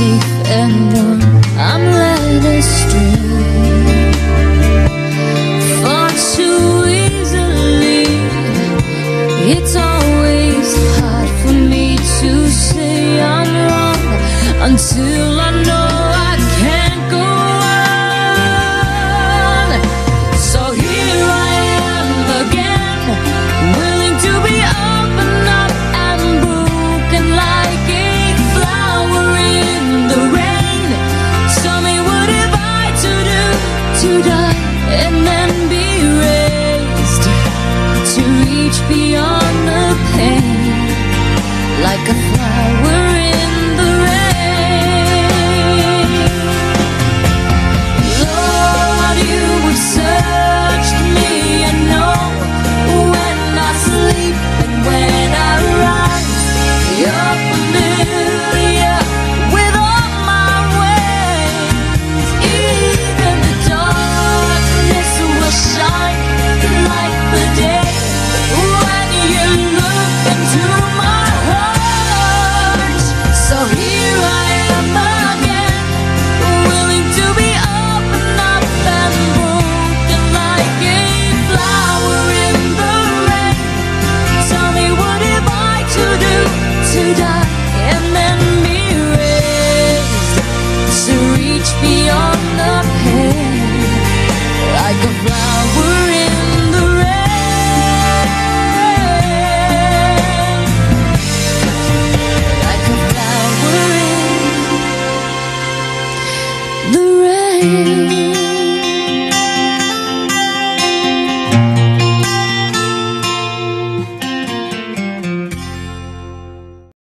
safe and warm, I'm led astray far too easily. It's always hard for me to say I'm wrong until I know I can't go on. So here I am again, willing to be open up and broken like a flower in the rain. Tell me, what have I to do to die and then be raised to reach beyond the pain, like a flower